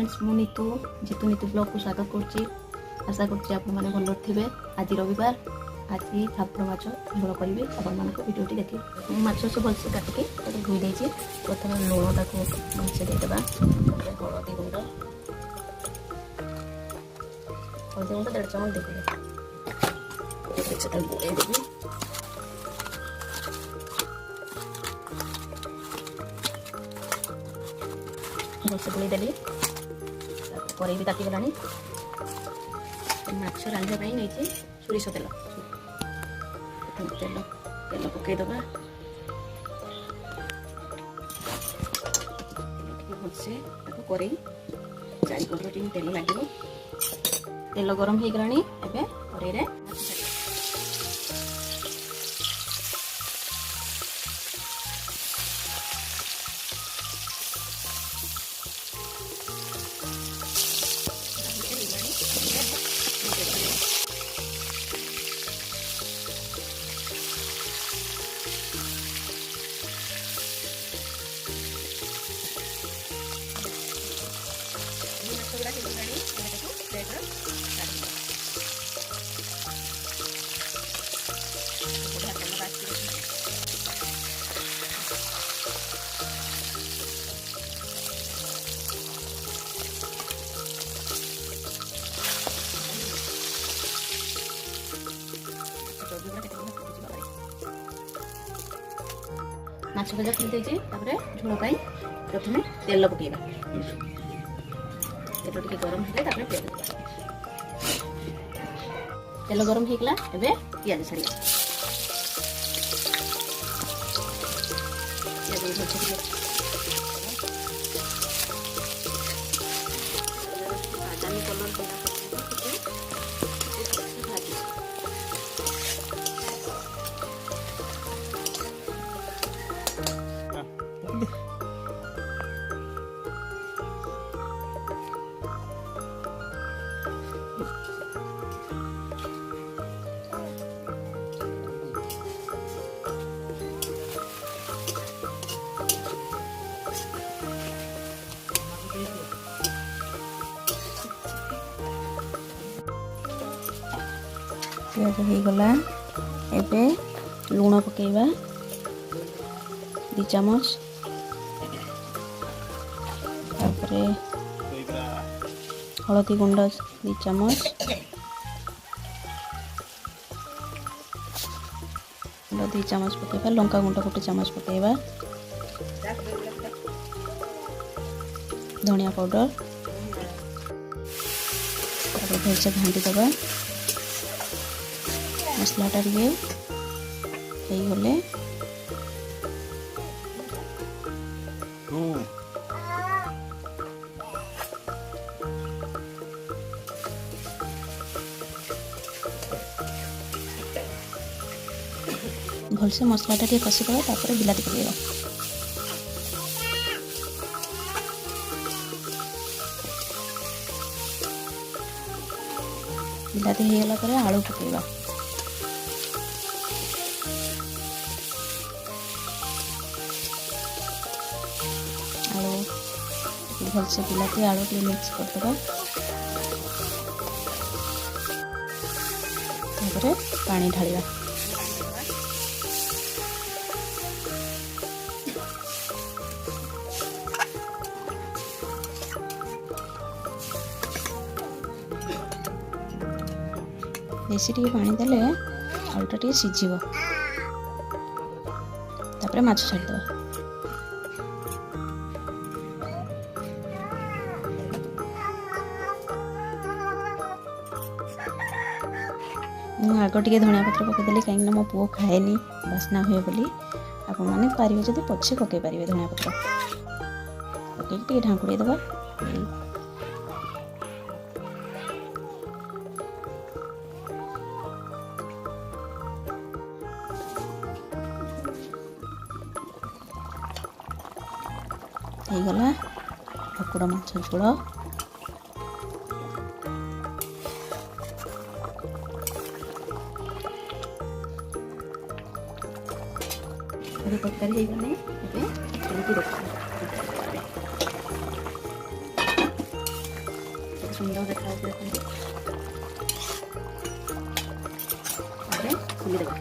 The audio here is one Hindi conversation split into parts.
फ्रेंड्स मु नीतू जीतू नीतू ब्लॉग को स्वागत करछि। आशा करछि आपण माने भलो थिबे। आज रविवार आज भाकुर माछ झोल करिवे आपण मानको वीडियोटी देखि। माछ सब भलसे काटिके ताको धोई देछि। प्रथम लूण ताको भलसे दे देबा। हळदी गुंड 1.5 चमच दे देबे। से ताको गोळे देबे। भलसे गोळे देली। कड़े भी ताती गलानी। माछ रांधिया पाई नहीं सोरिष तेल तेल तेल पकई दबा। भलसे कड़े चारिपट तेल लगे। तेल गरम हो गलानी। एबे कड़े रे माछ भजा खुल देछि। तापरे झोल पाई प्रथमे तेल पकेइबा। तेल टिके गरम हेले तापरे पियाज देबा। तेल गरम हेगला एबे पियाज छाड़िया। पियाज भजा बादामी कलर होला पियाज हो गला। एबे लूण पकेइबा 2 चम्मच। तापरे हळदी गुंड 2 चम्मच। 2 चम्मच पकेइबा। लंका गुंड 1 चम्मच पकेइबा। धनिया पाउडर भलसे घाटी दबा। मसलाटा टे गले भलसे मसलाटा टे कषिदबा। तापर बिलाती पकेइबा। बिलाती हो गला पर आलू पकेइबा। आलू भलसे बिलाती आलू के मिक्स करदबा। तापरे पानी ढालिबा। बेसी टिके पानी देले आलूटा टिके सिझिबो। तापरे माछ छाड़दबा। आग टिके धनिया पत्र पकईदेली कहीं मो पुओ खाएनी बास्ना हुए बोली। आपण मैंने पारे जब पछे पकई पारे धनिया पत्र पकईक ढांकुड़ी दबा। हो गला भाकुर माछ झोल। तरकारी हो गले। ସୁନ୍ଦର ଦେଖାଯାଉଛି ଦେଖନ୍ତୁ। ତାପରେ ଖୋଲିଦେବା।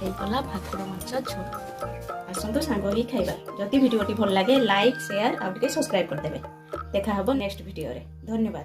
ହେଇଗଲା ଭାକୁର ମାଛ ଝୋଳ। ଆସନ୍ତୁ ସାଙ୍ଗ ହେଇ ଖାଇବା। ଯଦି ଭିଡ଼ିଓଟି ଭଲ ଲାଗେ ଲାଇକ୍ ସେୟାର ଆଉ ଟିକେ ସବସ୍କ୍ରାଇବ୍ କରିଦେବେ। ଦେଖା ହବ ନେକ୍ସଟ ଭିଡ଼ିଓରେ। ଧନ୍ୟବାଦ।